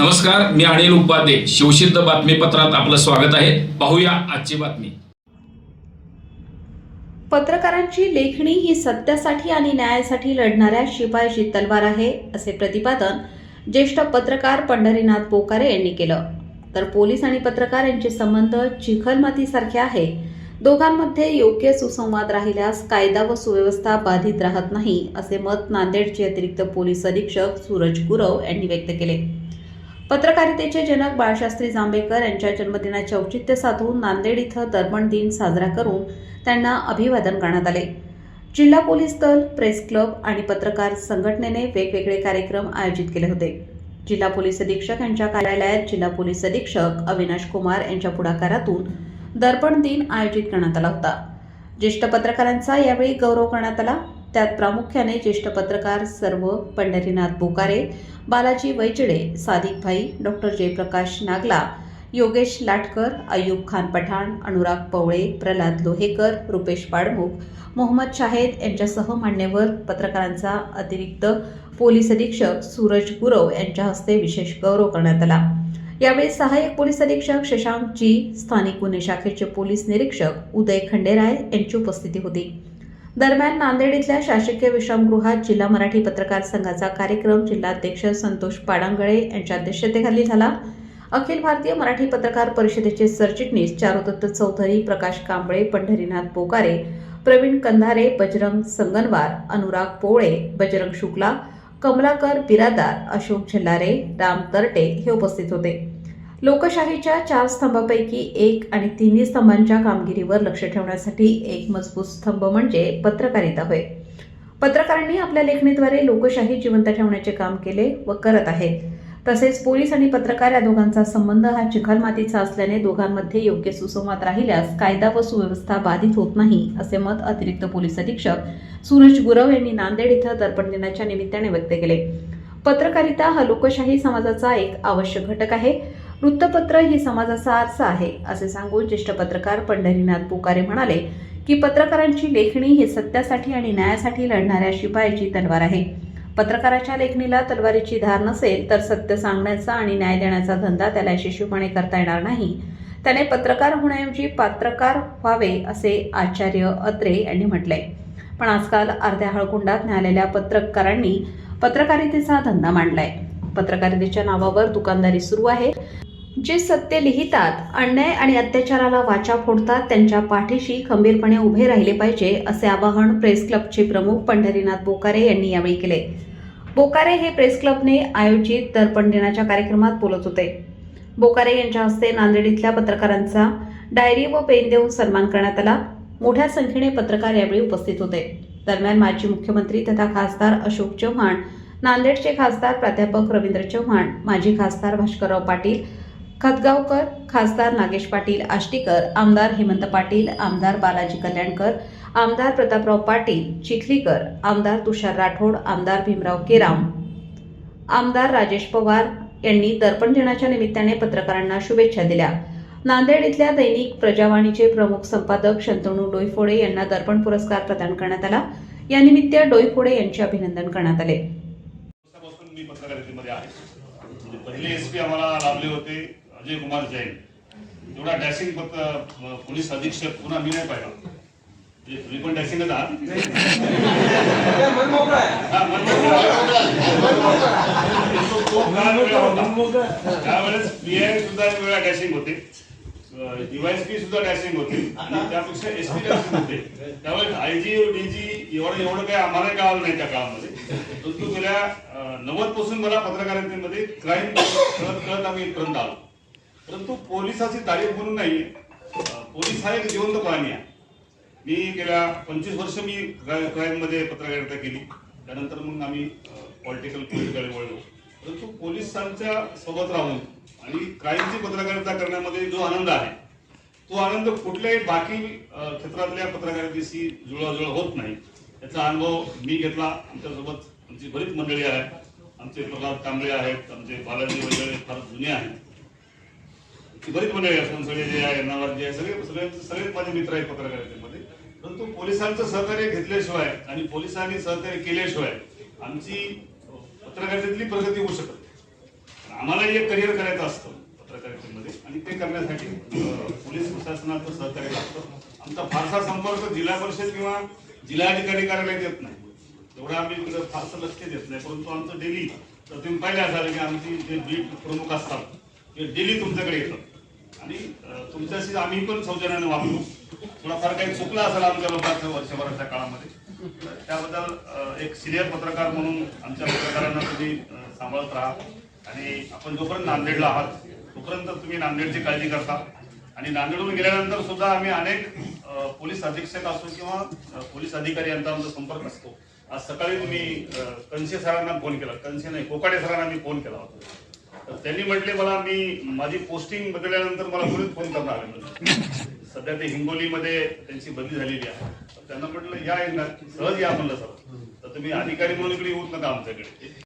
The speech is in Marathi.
नमस्कार, मी अनिल उपाध्ये. शिवसिद्ध बातमीपत्रात आपलं स्वागत आहे. पाहूया आजची बातमी. पत्रकारांची लेखणी ही सत्यासाठी आणि न्यायासाठी लढणाऱ्या शिपायाची तलवार आहे, असे प्रतिपादन ज्येष्ठ पत्रकार पंढरीनाथ बोकारे यांनी केलं. तर पोलीस आणि पत्रकार यांचे संबंध चिखलमातीसारखे आहे. दोघांमध्ये योग्य सुसंवाद राहिल्यास कायदा व सुव्यवस्था बाधित राहत नाही, असे मत नांदेडचे अतिरिक्त पोलीस अधीक्षक सूरज गुरव यांनी व्यक्त केले. पत्रकारितेचे जनक बाळशास्त्री जांभेकर यांच्या जन्मदिनाचे औचित्य साधून नांदेड इथं दर्पण दिन साजरा करून त्यांना अभिवादन करण्यात आले. जिल्हा पोलीस दल, प्रेस क्लब आणि पत्रकार संघटनेने वेगवेगळे कार्यक्रम आयोजित केले होते. जिल्हा पोलीस अधीक्षक यांच्या कार्यालयात जिल्हा पोलीस अधीक्षक अविनाश कुमार यांच्या पुढाकारातून दर्पण दिन आयोजित करण्यात आला होता. ज्येष्ठ पत्रकारांचा यावेळी गौरव करण्यात आला. त्यात प्रामुख्याने ज्येष्ठ पत्रकार सर्व पंढरीनाथ बोकारे, बालाजी वैचडे, सादिक भाई, डॉक्टर जयप्रकाश नागला, योगेश लाटकर, अय्यूब खान पठाण, अनुराग पवळे, प्रल्हाद लोहेकर, रुपेश पाडमुख, मोहम्मद शाहेद यांच्यासह मान्यवर पत्रकारांचा अतिरिक्त पोलीस अधीक्षक सूरज गुरव यांच्या हस्ते विशेष गौरव करण्यात आला. यावेळी सहाय्यक पोलीस अधीक्षक शशांक जी, स्थानिक गुन्हे शाखेचे पोलीस निरीक्षक उदय खंडेराय यांची उपस्थिती होती. दरम्यान नांदेड इथल्या शासकीय विश्रामगृहात जिल्हा मराठी पत्रकार संघाचा कार्यक्रम जिल्हाध्यक्ष संतोष पाडांगळे यांच्या अध्यक्षतेखाली झाला. अखिल भारतीय मराठी पत्रकार परिषदेचे सरचिटणीस चारुदत्त चौधरी, प्रकाश कांबळे, पंढरीनाथ बोकारे, प्रवीण कंधारे, बजरंग संगनवार, अनुराग पोळे, बजरंग शुक्ला, कमलाकर बिरादार, अशोक झल्लारे, राम तरटे हे उपस्थित होते. लोकशाहीच्या 4 स्तंभापैकी एक आणि तिन्ही स्तंभांच्या कामगिरीवर लक्ष ठेवण्यासाठी एक मजबूत स्तंभ म्हणजे पत्रकारिता होय. पत्रकारांनी आपल्या लेखणीद्वारे लोकशाही जिवंत ठेवण्याचे काम केले व करत आहेत. तसेच पोलीस आणि पत्रकार या दोघांचा संबंध हा चिखलमातीचा असल्याने दोघांमध्ये योग्य सुसंवाद राहिल्यास कायदा व सुव्यवस्था बाधित होत नाही, असे मत अतिरिक्त पोलीस अधीक्षक सूरज गुरव यांनी नांदेड इथं दर्पण दिनाच्या निमित्ताने व्यक्त केले. पत्रकारिता हा लोकशाही समाजाचा एक आवश्यक घटक आहे. वृत्तपत्र ही समाजाचा आरसा आहे, असे सांगून ज्येष्ठ पत्रकार पंढरीनाथ बोकारे म्हणाले की पत्रकारांची लेखणी ही सत्यासाठी आणि न्यायासाठी लढणाऱ्या शिपायाची तलवार आहे. पत्रकाराच्या लेखणीला तलवारीची धार नसेल तर सत्य सांगण्याचा आणि न्याय देण्याचा धंदा त्याला यशस्वीपणे करता येणार नाही. त्याने पत्रकार होण्याऐवजी पात्रकार व्हावे, असे आचार्य अत्रे यांनी म्हटले. पण आजकाल अर्ध्या हळकुंडात न्यायालयाच्या पत्रकारांनी पत्रकारितेचा धंदा मांडलाय. पत्रकारितेच्या नावावर दुकानदारी सुरू आहे. जे सत्य लिहितात, अन्याय आणि अत्याचाराला वाचा फोडतात, त्यांच्या पाठीशी खंबीरपणे उभे राहिले पाहिजे, असे आवाहन प्रेस क्लबचे प्रमुख पंढरीनाथ बोकारे यांनी यावेळी केले. बोकारे हे प्रेस क्लबने आयोजित दर्पण दिनाच्या कार्यक्रमात बोलत होते. बोकारे यांच्या हस्ते नांदेड इथल्या पत्रकारांचा डायरी व पेन देऊन सन्मान करण्यात आला. मोठ्या संख्येने पत्रकार यावेळी उपस्थित होते. दरम्यान माजी मुख्यमंत्री तथा खासदार अशोक चव्हाण, नांदेडचे खासदार प्राध्यापक रवींद्र चव्हाण, माजी खासदार भास्करराव पाटील खतगावकर, खासदार नागेश पाटील आष्टीकर, आमदार हेमंत पाटील, आमदार बालाजी कल्याणकर, आमदार प्रतापराव पाटील चिखलीकर, आमदार तुषार राठोड, आमदार भीमराव केराम, आमदार राजेश पवार यांनी दर्पण दिनाच्या निमित्ताने पत्रकारांना शुभेच्छा दिल्या. नांदेड इथल्या दैनिक प्रजावाणीचे प्रमुख संपादक शंतनू डोईफोडे यांना दर्पण पुरस्कार प्रदान करण्यात आला. यानिमित्त डोईफोडे यांचे अभिनंदन करण्यात आले. मी पत्रकारितेमध्ये आहे. पहिले एसपी आम्हाला लाभले होते अजय कुमार जैन. एवढा डॅशिंग पोलीस अधीक्षक पुन्हा मी नाही पाहिला. मी पण डॅशिंगच आहात. त्यावेळेस पीआय सुद्धा वेळा डॅशिंग होते, डीवायएसपी सुद्धा डॅशिंग होते आणि त्यापेक्षा एसपी डॅशिंग होते. त्यावेळेस आयजी डीजी एवढं काही आम्हाला कळालं नाही त्या काळामध्ये. परंतु गेल्या 90 पासून मला पत्रकारितेमध्ये क्राईम कळत आम्ही इथपर्यंत आलो. परंतु पोलिसाची तारीफ म्हणून नाही, पोलीस हा एक जिवंत प्राणी आहे. मी गेल्या 25 वर्ष मी क्राईम मध्ये पत्रकारिता केली. त्यानंतर मग आम्ही पॉलिटिकल वळलो. परंतु पोलिसांच्या सोबत राहून आणि क्राईमची पत्रकारिता करण्यामध्ये जो आनंद आहे, तो आनंद कुठल्याही बाकी क्षेत्रातल्या पत्रकारितेशी जुळवाजुळव होत नाही. याचा अनुभव मी घेतला. आमच्यासोबत आमची बरीच मंडळी आहेत. आमचे प्रल्हाद कांबळे आहेत, आमचे बालाजी वैचडे फार जुने आहेत, बरीच मंडळी आहेत, सगळे जे आहे नावाजी आहे, सगळे माझे मित्र आहेत पत्रकारितेमध्ये. परंतु पोलिसांचं सहकार्य घेतल्याशिवाय आणि पोलिसांनी सहकार्य केल्याशिवाय आमची पत्रकारितेतली प्रगती होऊ शकत. आम्हाला एक करिअर करायचं असतं पत्रकारितेमध्ये आणि ते करण्यासाठी पोलीस प्रशासनाचं सहकार्य लागतं. आमचा फारसा संपर्क जिल्हा परिषद किंवा जिल्हाधिकारी कार्यालयात येत नाही, तेवढं आम्ही तिकडे फारसं लक्ष देत नाही. परंतु आमचं डेली तर तुम्ही पाहिले असाल की आमची जे बीट प्रमुख असतात ते डेली तुमच्याकडे येतात आणि तुमच्याशी आम्ही पण सौजन्याने वागतो. थोडाफार काही चुकला असेल आमच्या लोकांचं वर्षभराच्या काळामध्ये, त्याबद्दल एक सिनियर पत्रकार म्हणून आमच्या पत्रकारांना तुम्ही सांभाळत राहा आणि आपण जोपर्यंत नांदेडला आहात तोपर्यंत तुम्ही नांदेडची काळजी करता. आणि नांदेडहून गेल्यानंतर सुद्धा आम्ही अनेक पोलीस अधीक्षक असो किंवा पोलीस अधिकारी यांचा आमचा संपर्क असतो. आज सकाळी तुम्ही कनसे सरांना फोन केला, कनसे नाही कोकाटे सरांना मी फोन केला होता, तर त्यांनी म्हटले मला मी माझी पोस्टिंग बदलल्यानंतर मला पुढे फोन करणार आले. सध्या ते हिंगोलीमध्ये त्यांची बदली झालेली आहे, तर त्यांना म्हटलं या सहज या म्हणलं सर, तर तुम्ही अधिकारी म्हणून इकडे येऊच नका आमच्याकडे.